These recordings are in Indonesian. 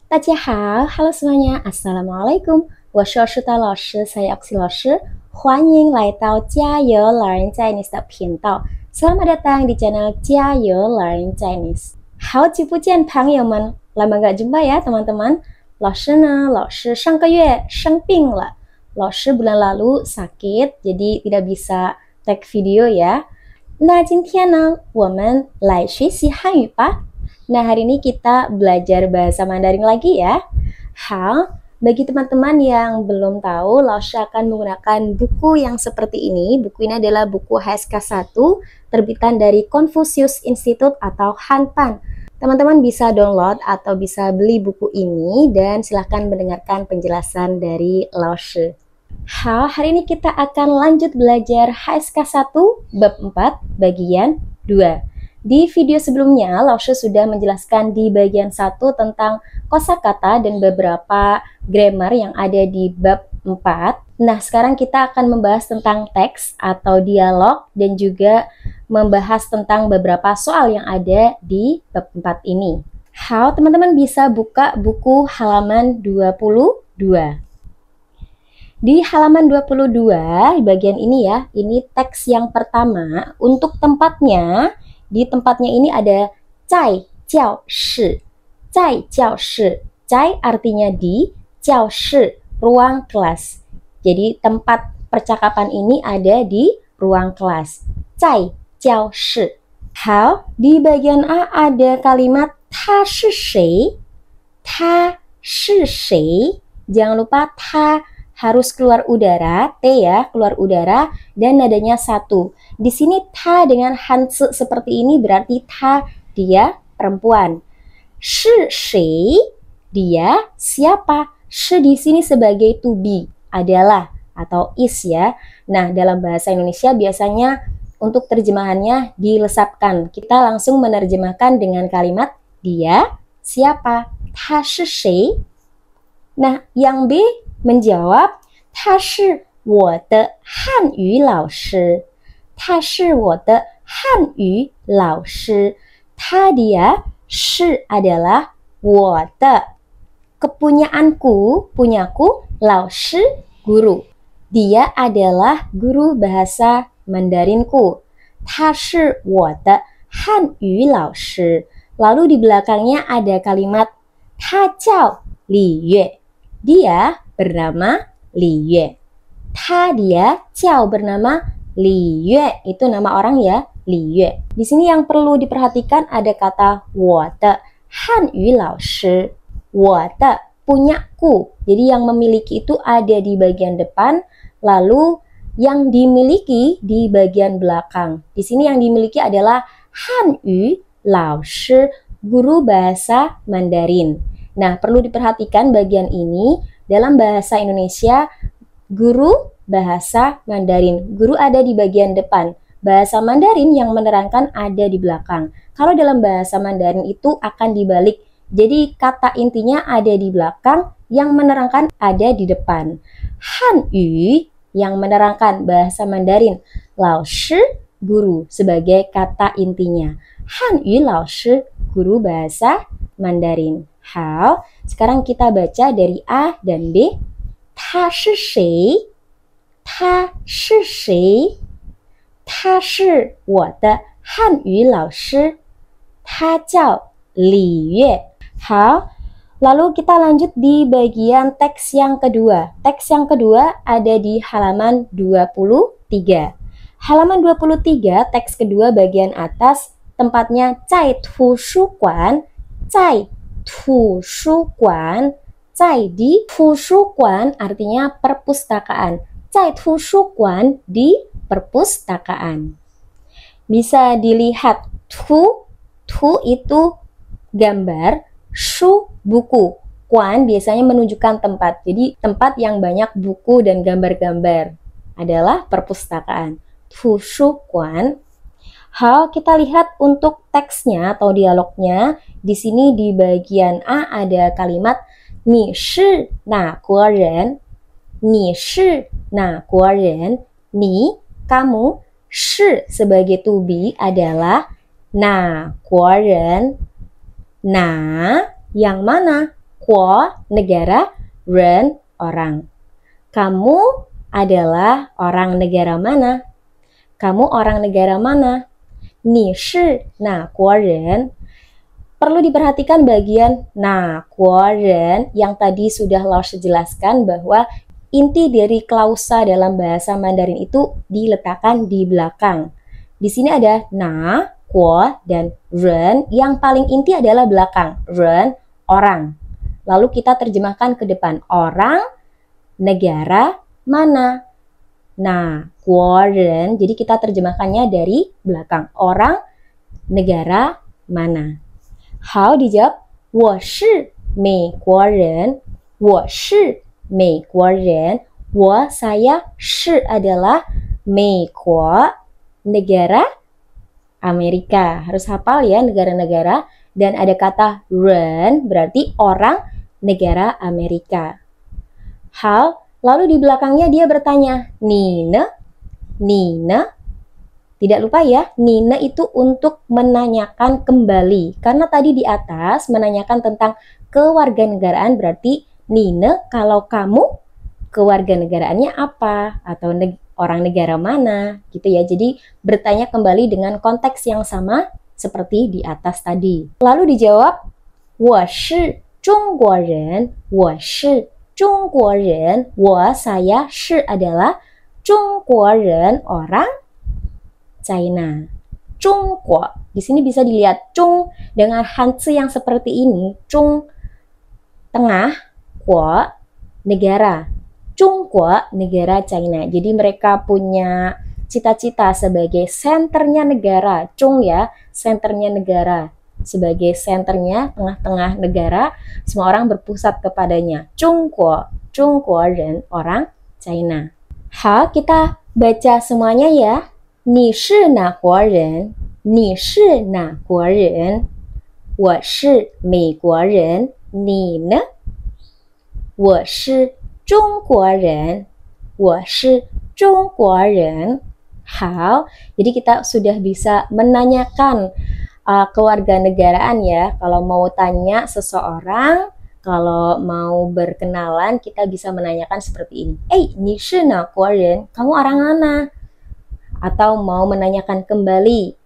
大家好，Halo semuanya, Assalamualaikum. 我是Oshita老师, saya Oxy 老师. 欢迎来到加油 Learn Chinese 的频道. Selamat datang di channel 加油 Learn Chinese. 好久不见，朋友们，lama gak jumpa ya teman-teman. 老师上个月生病了。老师 bulan lalu sakit, jadi tidak bisa tag video ya. 那今天呢，我们来学习汉语吧。 Nah, hari ini kita belajar bahasa Mandarin lagi ya. Bagi teman-teman yang belum tahu, Laosha akan menggunakan buku yang seperti ini. Buku ini adalah buku HSK 1, terbitan dari Confucius Institute atau Hanpan. Teman-teman bisa download atau bisa beli buku ini dan silahkan mendengarkan penjelasan dari Laosha. Hari ini kita akan lanjut belajar HSK 1, bab 4, bagian 2. Di video sebelumnya, Laosha sudah menjelaskan di bagian 1 tentang kosakata dan beberapa grammar yang ada di bab 4. Nah, sekarang kita akan membahas tentang teks atau dialog dan juga membahas tentang beberapa soal yang ada di bab 4 ini. Teman-teman bisa buka buku halaman 22. Di halaman 22, di bagian ini ya, ini teks yang pertama. Untuk tempatnya, di tempatnya ini ada zai jiao shi. Zai jiao shi. Zai artinya di, jiao shi ruang kelas. Jadi tempat percakapan ini ada di ruang kelas. Zai jiao shi. Di bagian A ada kalimat ta shi shui. Ta shi shui. Jangan lupa ta harus keluar udara, T ya, keluar udara, dan nadanya 1. Di sini ta dengan hanse seperti ini berarti ta dia perempuan. Shi shui, dia siapa? Shi di sini sebagai to be, adalah atau is ya. Nah, dalam bahasa Indonesia biasanya untuk terjemahannya dilesapkan. Kita langsung menerjemahkan dengan kalimat dia siapa? Ta shi shui. Nah, yang B menjawab, 他是我的汉语老师。他是我的汉语老师。他dia, 是 adalah 我的 kepunyaanku, punyaku, 老师 guru. Dia adalah guru bahasa Mandarinku. 他是我的汉语老师。Lalu di belakangnya ada kalimat 他叫李月。Dia bernama Li Yue. Dia Jiao bernama Li Yue. Itu nama orang ya, Li Yue. Di sini yang perlu diperhatikan ada kata 我的汉语老师. 我的 punyaku. Jadi yang memiliki itu ada di bagian depan, lalu yang dimiliki di bagian belakang. Di sini yang dimiliki adalah Hanyu Lao Shi, guru bahasa Mandarin. Nah, perlu diperhatikan bagian ini. Dalam bahasa Indonesia, guru bahasa Mandarin. Guru ada di bagian depan. Bahasa Mandarin yang menerangkan ada di belakang. Kalau dalam bahasa Mandarin itu akan dibalik. Jadi kata intinya ada di belakang, yang menerangkan ada di depan. Hanyu yang menerangkan bahasa Mandarin. Lao Shi, guru, sebagai kata intinya. Hanyu Lao Shi, guru bahasa Mandarin. Sekarang kita baca dari A dan B. 他是谁? 他是谁? 他是我的汉语老师。他叫李月。Lalu kita lanjut di bagian teks yang kedua. Teks yang kedua ada di halaman 23. Halaman 23, teks kedua bagian atas, tempatnya 在图书馆, 在图书馆, 在 di 图书馆 artinya perpustakaan. 在图书馆 di perpustakaan. Bisa dilihat tu itu gambar, shu buku, kuan biasanya menunjukkan tempat. Jadi tempat yang banyak buku dan gambar-gambar adalah perpustakaan. Tu shu kuan. Kita lihat untuk teksnya atau dialognya. Di sini di bagian A ada kalimat 你是哪国人? 你是哪国人? 你 kamu, 是 sebagai to be adalah 哪国人? 哪 yang mana? Kuo negara, ren orang. Kamu adalah orang negara mana? Kamu orang negara mana? Ni shi na guo ren. Perlu diperhatikan bagian na guo ren yang tadi sudah Laos jelaskan bahwa inti dari klausa dalam bahasa Mandarin itu diletakkan di belakang. Di sini ada na, guo, dan ren. Yang paling inti adalah belakang. Ren, orang. Lalu kita terjemahkan ke depan. Orang, negara, mana? Nah, guo ren. Jadi kita terjemahkannya dari belakang. Orang, negara, mana? Hao, dijawab. 我是美国人. 我是美国人. 我 saya, 是 adalah 美国, negara Amerika. Harus hafal ya negara-negara. Dan ada kata ren berarti orang negara Amerika. Hao, lalu di belakangnya dia bertanya, Nina, Nina. Tidak lupa ya, Nina itu untuk menanyakan kembali. Karena tadi di atas menanyakan tentang kewarganegaraan berarti Nina, kalau kamu kewarganegaraannya apa? Atau orang negara mana? Gitu ya. Jadi bertanya kembali dengan konteks yang sama seperti di atas tadi. Lalu dijawab, 我是中国人. 我是中国人. 我 saya, 是 adalah 中国人, orang China. 中国. Di sini bisa dilihat Chung dengan hanzi yang seperti ini. Chung tengah, Guo negara. Zhongguo negara China. Jadi mereka punya cita-cita sebagai senternya negara. Chung ya, senternya negara. Sebagai senternya tengah-tengah negara, semua orang berpusat kepadanya. Zhongguo, Zhongguo ren, orang China. Ha, kita baca semuanya ya. 你是哪国人? 你是哪国人? 我是美国人. 你呢? 我是中国人. 我是中国人. Hao, jadi kita sudah bisa menanyakan kewarganegaraan ya. Kalau mau tanya seseorang, kalau mau berkenalan, kita bisa menanyakan seperti ini. Ni shi na guo ren? Kamu orang mana? Atau mau menanyakan kembali,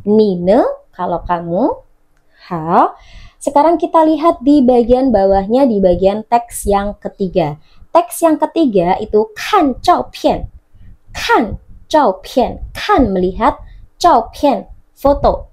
Nina, kalau kamu. Hao. Sekarang kita lihat di bagian bawahnya, di bagian teks yang ketiga. Teks yang ketiga itu kan zhao pian. Kan zhao pian. Kan melihat, zhao pian foto.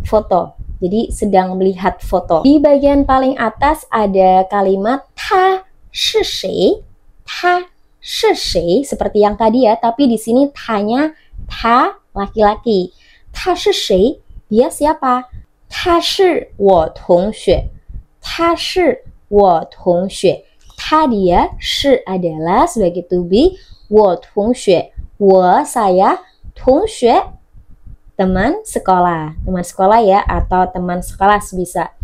Foto. Jadi sedang melihat foto. Di bagian paling atas ada kalimat ta shi shi. Ta shi shi seperti yang tadi ya, tapi di sini tanya ta laki-laki. Ta shi shi, dia siapa? Ta shi wo tongxue. Ta shi wo tongxue. Ta dia, shi adalah sebagai to be, wo tongxue. Wo saya, tongxue teman sekolah. Teman sekolah ya, atau teman sekelas bisa.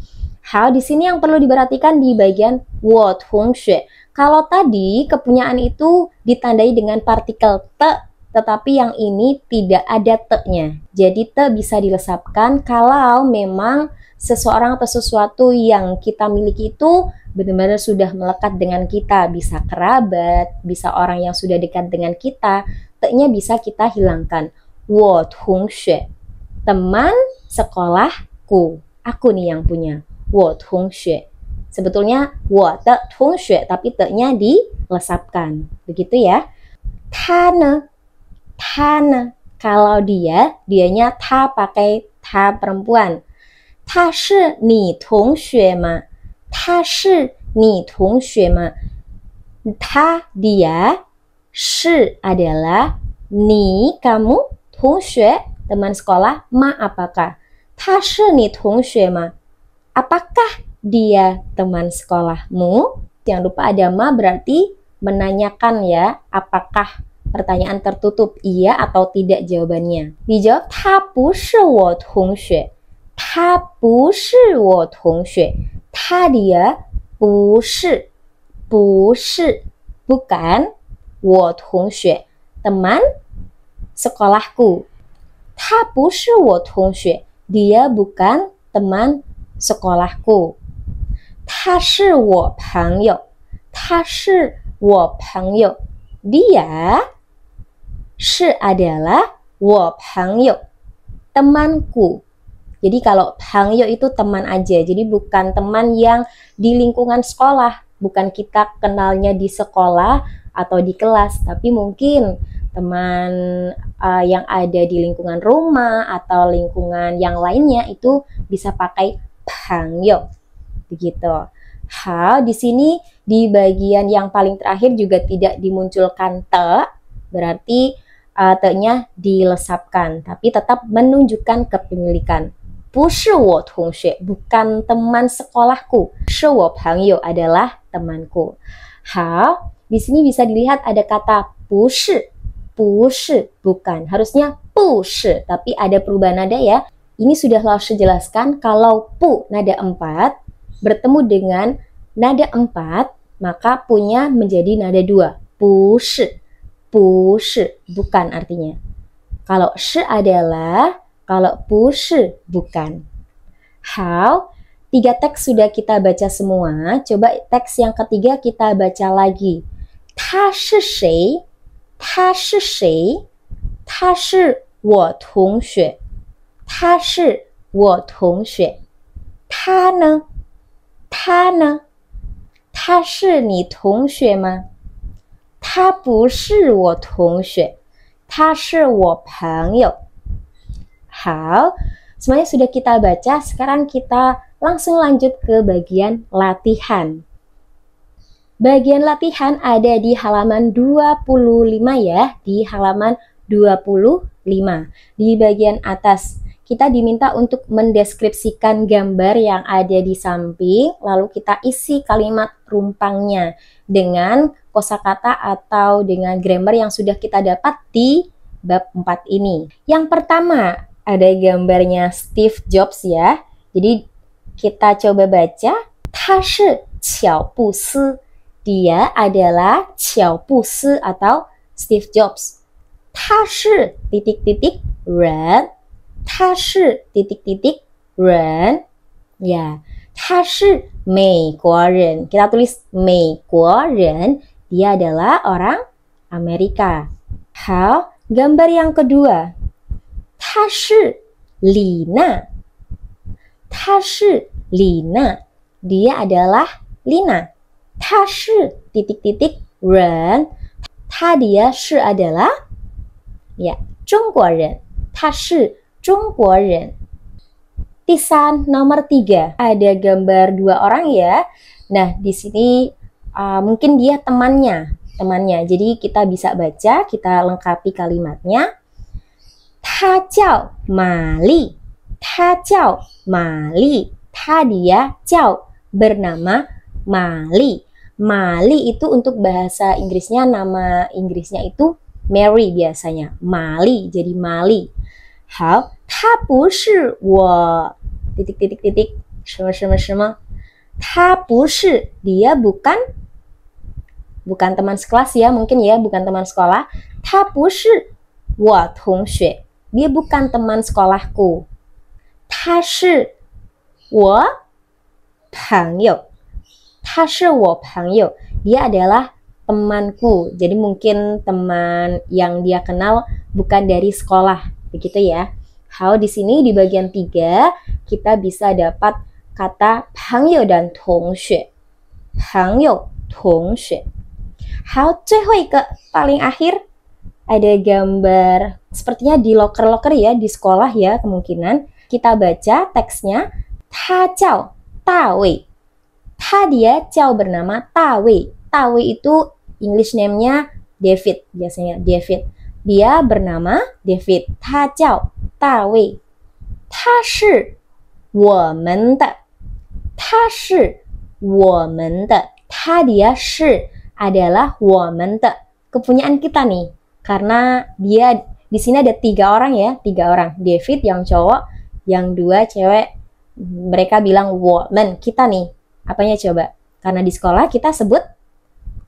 Hao, di sini yang perlu diperhatikan di bagian wo tongxue. Kalau tadi kepunyaan itu ditandai dengan partikel te, tetapi yang ini tidak ada te-nya. Jadi te bisa dilesapkan kalau memang seseorang atau sesuatu yang kita miliki itu benar-benar sudah melekat dengan kita. Bisa kerabat, bisa orang yang sudah dekat dengan kita. Te-nya bisa kita hilangkan. 我同学, teman sekolahku. Aku nih yang punya. 我同学. Sebetulnya 我的同学, tapi te-nya dilesapkan. Begitu ya. 他呢? 他呢? Kalau dia, dianya ta pakai ta perempuan. 他是你同学吗? 他是你同学吗? Ta dia, 是 adalah ni kamu, 同学 teman sekolah, ma apakah? 他是你同学吗? Apakah dia teman sekolahmu? Jangan lupa ada ma berarti menanyakan ya, apakah, pertanyaan tertutup, iya atau tidak jawabannya. Dijawab, 他不是我同学. 他不是我同学. 他 dia, 不是, 不是, bukan, 我同学, teman sekolahku. 他不是我同学. Dia bukan teman sekolahku. 他他是我朋友，他是我朋友。Dia adalah 我朋友, temanku. Jadi kalau 朋友 itu teman aja, jadi bukan teman yang di lingkungan sekolah, bukan kita kenalnya di sekolah atau di kelas, tapi mungkin teman yang ada di lingkungan rumah atau lingkungan yang lainnya itu bisa pakai 朋友. Begitu. Di sini di bagian yang paling terakhir juga tidak dimunculkan te, berarti te-nya dilesapkan, tapi tetap menunjukkan kepemilikan. 不是我同学, bukan teman sekolahku. 是我朋友 adalah temanku. Di sini bisa dilihat ada kata 不是, 不是, bukan. Harusnya 不是, tapi ada perubahan nada ya. Ini sudah Lausha jelaskan kalau pu nada 4 bertemu dengan nada 4, maka punya menjadi nada 2. 不是, 不是, bukan artinya. Kalau shi adalah, kalau 不是 bukan. 好, 3 teks sudah kita baca semua. Coba teks yang ketiga kita baca lagi. 他是谁? 他是谁? 他是我同学. 他是我同学. 他呢? 他呢? 他是你同学吗？他不是我同学，他是我朋友。好, semuanya sudah kita baca, sekarang kita langsung lanjut ke bagian latihan. Bagian latihan ada di halaman 25 ya, di halaman 25. Di bagian atas, kita diminta untuk mendeskripsikan gambar yang ada di samping, lalu kita isi kalimat rumpangnya dengan kosakata atau dengan grammar yang sudah kita dapat di bab 4 ini. Yang pertama, ada gambarnya Steve Jobs ya. Jadi kita coba baca. 他是乔布斯. Dia adalah 乔布斯 atau Steve Jobs. 他是 titik-titik 人. 他是 titik-titik 人. Ya, 他是美国人. Kita tulis 美国人. Dia adalah orang Amerika. Gambar yang kedua. 她是李娜. 她是李娜. Dia adalah Lina. 她是 titik-titik 人. Dia adalah ya, 中国人. 她是中国人. Tisan nomor 3. Ada gambar 2 orang ya. Nah, di sini mungkin dia temannya. Jadi kita bisa baca, kita lengkapi kalimatnya. 她叫玛丽. 她叫玛丽. Dia 叫 bernama Mali. Mali itu untuk bahasa Inggrisnya, nama Inggrisnya itu Mary biasanya. Mali, jadi Mali. 好, 她不是我 titik-titik-titik 什么什么什么. 她不是, dia bukan teman sekelas ya, mungkin ya, bukan teman sekolah. 她不是我同学, dia bukan teman sekolahku. 她是我朋友. 她是我朋友. Dia adalah temanku. Jadi mungkin teman yang dia kenal bukan dari sekolah. Begitu ya. Di sini di bagian 3 kita bisa dapat kata 朋友 dan 同学. 朋友, 同学. 最后一个 paling akhir ada gambar sepertinya di loker-loker ya, di sekolah ya kemungkinan. Kita baca teksnya. 他叫大卫. Dia 叫 bernama 大卫. 大卫 itu English name-nya David, biasanya David. Dia bernama David. 他叫大卫. 他是我们的. 他是我们的. Dia 是 adalah 我们的. Kepunyaan kita nih. Karena dia di sini ada 3 orang ya, 3 orang. David yang cowok, yang 2 cewek. Mereka bilang 我们, kita nih. Apanya coba? Karena di sekolah kita sebut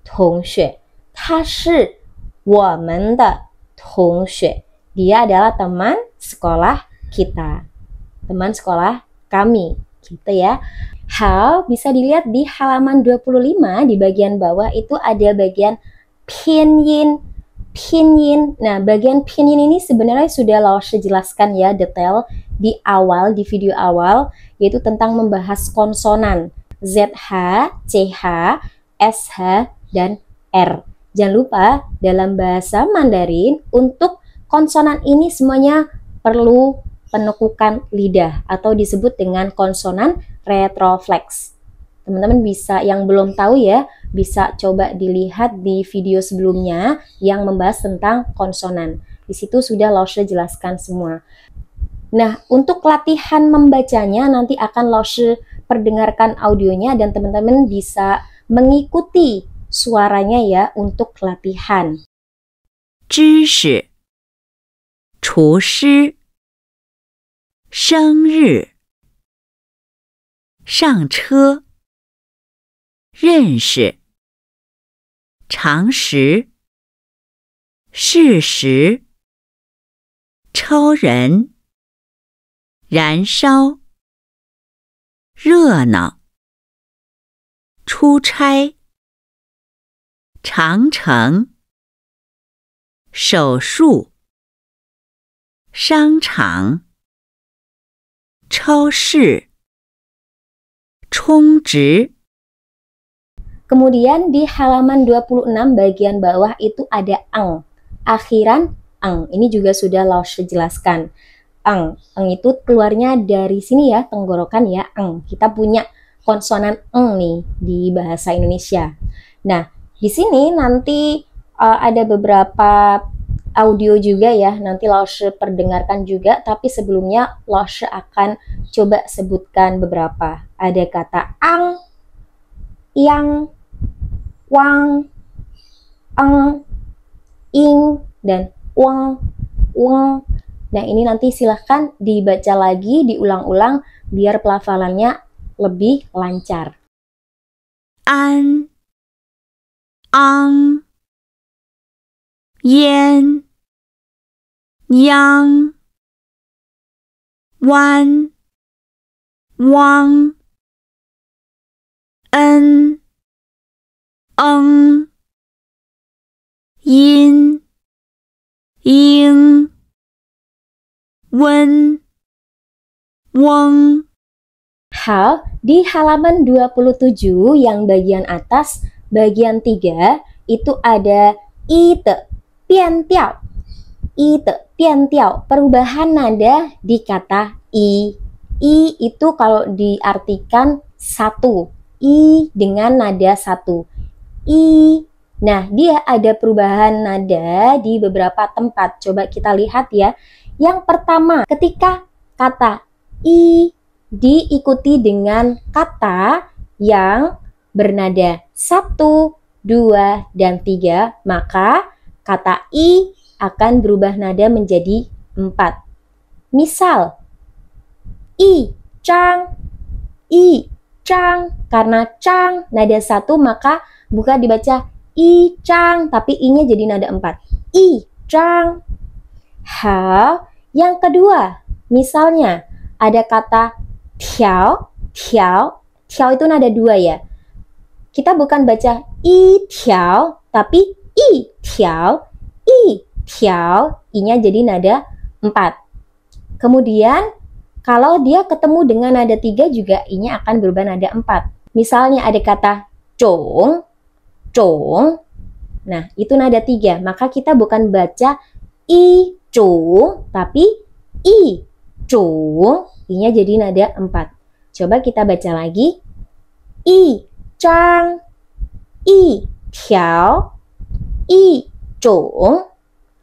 同学. 他是我们的同学. Dia adalah teman sekolah kita. Teman sekolah kami. gitu ya. Hal bisa dilihat di halaman 25 di bagian bawah itu ada bagian pinyin. Pinyin. Nah, bagian pinyin ini sebenarnya sudah Laoshe jelaskan ya detail di awal, di video awal, yaitu tentang membahas konsonan ZH, CH, SH, dan R. Jangan lupa dalam bahasa Mandarin untuk konsonan ini semuanya perlu penekukan lidah atau disebut dengan konsonan retroflex. Teman-teman bisa yang belum tahu ya, bisa coba dilihat di video sebelumnya yang membahas tentang konsonan. Di situ sudah Laoshe jelaskan semua. Nah, untuk latihan membacanya nanti akan Laoshe perdengarkan audionya dan teman-teman bisa mengikuti suaranya ya untuk latihan. 知识厨师生日上车认识常识事实超人燃烧热闹出差长城手术商场超市充值 Kemudian di halaman 26 bagian bawah itu ada ang, akhiran ang. Ini juga sudah Laoshe jelaskan. Ang itu keluarnya dari sini ya, tenggorokan ya, ang. Kita punya konsonan eng nih di bahasa Indonesia. Nah, di sini nanti ada beberapa audio juga ya, nanti Laoshe perdengarkan juga, tapi sebelumnya Laoshe akan coba sebutkan beberapa. Ada kata ang, yang, wang, eng, ing, dan wang, weng. Nah, ini nanti silahkan dibaca lagi, diulang-ulang, biar pelafalannya lebih lancar. An, ang, yen, yang, wan, wang, en, eng, yin, ing, wen, weng. Hal di halaman 27 yang bagian atas, bagian 3, itu ada ite, pian tiao. Ite, pian tiao, perubahan nada di kata i. I itu kalau diartikan satu. I dengan nada satu. I. Nah, dia ada perubahan nada di beberapa tempat. Coba kita lihat ya. Yang pertama, ketika kata i diikuti dengan kata yang bernada 1, 2, dan 3, maka kata i akan berubah nada menjadi 4. Misal, i chang, karena chang nada 1 maka bukan dibaca i chang, tapi i-nya jadi nada 4. I chang. Hal yang kedua, misalnya ada kata tiao, tiao itu nada 2 ya. Kita bukan baca i tiao, tapi i tiao, i-nya jadi nada 4. Kemudian kalau dia ketemu dengan nada 3 juga i-nya akan berubah nada 4. Misalnya ada kata cong, nah itu nada 3, maka kita bukan baca i cong, tapi i cong, i-nya jadi nada 4. Coba kita baca lagi. I chang, i tiao, i cong.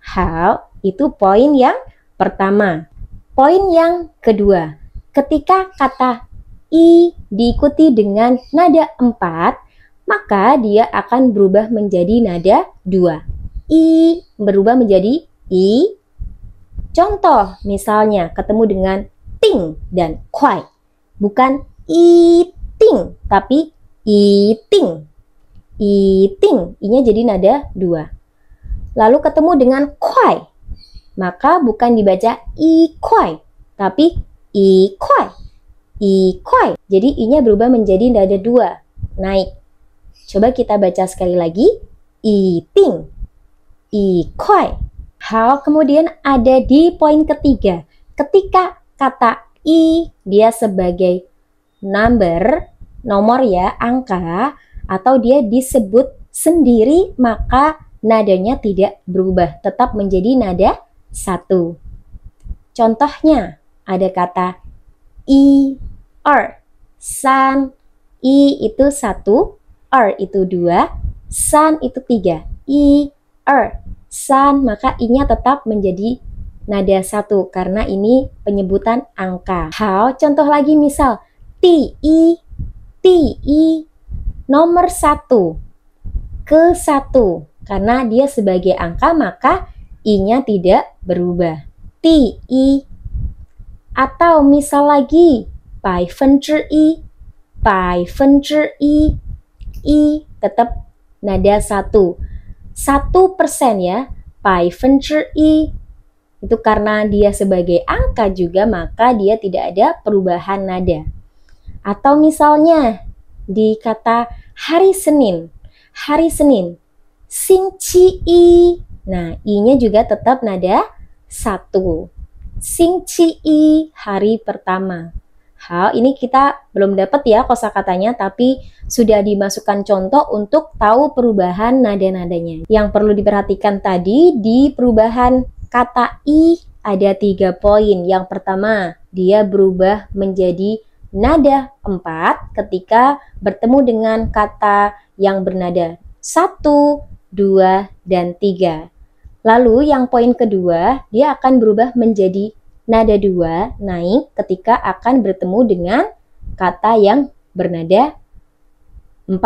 Hal itu poin yang pertama. Poin yang kedua, ketika kata i diikuti dengan nada 4, maka dia akan berubah menjadi nada 2. I berubah menjadi i. Contoh, misalnya ketemu dengan ting dan kuai. Bukan eating, tapi eating. Eating, i-nya jadi nada 2. Lalu ketemu dengan kuai, maka bukan dibaca i kuai, tapi i kuai. i kuai. Jadi i-nya berubah menjadi nada 2, naik. Coba kita baca sekali lagi, i ting, i kuai. Hao, kemudian ada di poin ketiga. Ketika kata i dia sebagai nomor ya, angka, atau dia disebut sendiri, maka nadanya tidak berubah, tetap menjadi nada 1. Contohnya, ada kata i, er, san, i itu 1, er itu 2, san itu 3, i, er, san, maka i-nya tetap menjadi nada 1 karena ini penyebutan angka. Hao, contoh lagi misal, ti i, nomor 1, ke 1. Karena dia sebagai angka maka i-nya tidak berubah. Ti i. Atau misal lagi, bai fen zhi i, i tetap nada 1. 1% ya, bai fen zhi i. Itu karena dia sebagai angka juga maka dia tidak ada perubahan nada. Atau misalnya di kata hari Senin, xing qi i. Nah, i-nya juga tetap nada 1. Xing qi i, hari pertama. Hal ini kita belum dapat ya kosakatanya, tapi sudah dimasukkan contoh untuk tahu perubahan nada-nadanya. Yang perlu diperhatikan tadi di perubahan kata i ada 3 poin. Yang pertama, dia berubah menjadi nada 4 ketika bertemu dengan kata yang bernada 1, 2, dan 3. Lalu yang poin kedua, dia akan berubah menjadi nada 2 naik ketika akan bertemu dengan kata yang bernada 4.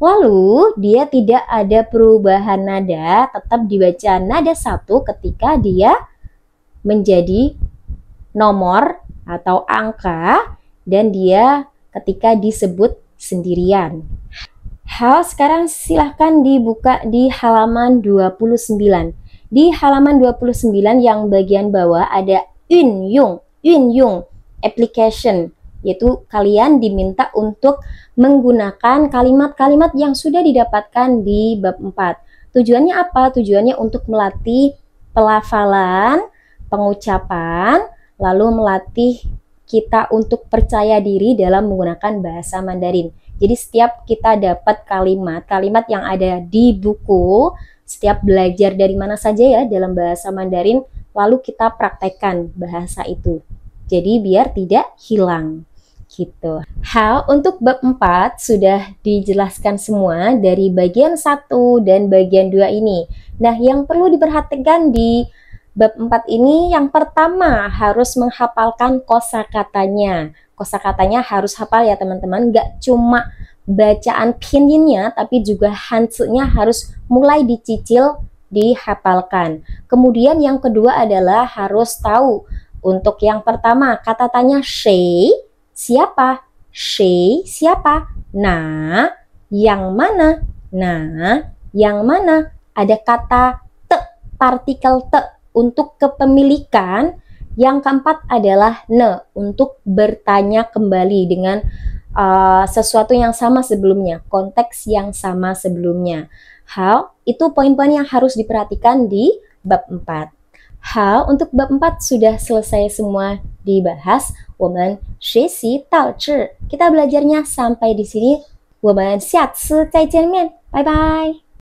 Lalu dia tidak ada perubahan nada, tetap dibaca nada 1 ketika dia menjadi nomor atau angka dan dia ketika disebut sendirian. Hal, sekarang silahkan dibuka di halaman 29. Di halaman 29 yang bagian bawah ada Yunyong application, yaitu kalian diminta untuk menggunakan kalimat-kalimat yang sudah didapatkan di bab 4. Tujuannya apa? Tujuannya untuk melatih pelafalan, pengucapan, lalu melatih kita untuk percaya diri dalam menggunakan bahasa Mandarin. Jadi setiap kita dapat kalimat yang ada di buku, setiap belajar dari mana saja ya dalam bahasa Mandarin, lalu kita praktekkan bahasa itu. Jadi biar tidak hilang. Gitu. Hal, untuk bab 4 sudah dijelaskan semua dari bagian 1 dan bagian 2 ini. Nah, yang perlu diperhatikan di bab 4 ini, yang pertama harus menghafalkan kosakatanya. Kosakatanya harus hafal ya teman-teman, nggak cuma bacaan pinyin-nya, tapi juga hanzi-nya harus mulai dicicil, dihafalkan. Kemudian yang kedua adalah harus tahu. Untuk yang pertama, kata tanya shay, siapa? Shay, siapa? Nah, yang mana? Nah, yang mana? Ada kata te, partikel te untuk kepemilikan. Yang keempat adalah ne, untuk bertanya kembali dengan sesuatu yang sama sebelumnya, konteks yang sama sebelumnya. Hal, itu poin-poin yang harus diperhatikan di bab 4. Hal, untuk bab 4 sudah selesai semua dibahas. Woman Shesi Tao Zhi. Kita belajarnya sampai di sini. Woman 下次再见面. Bye bye.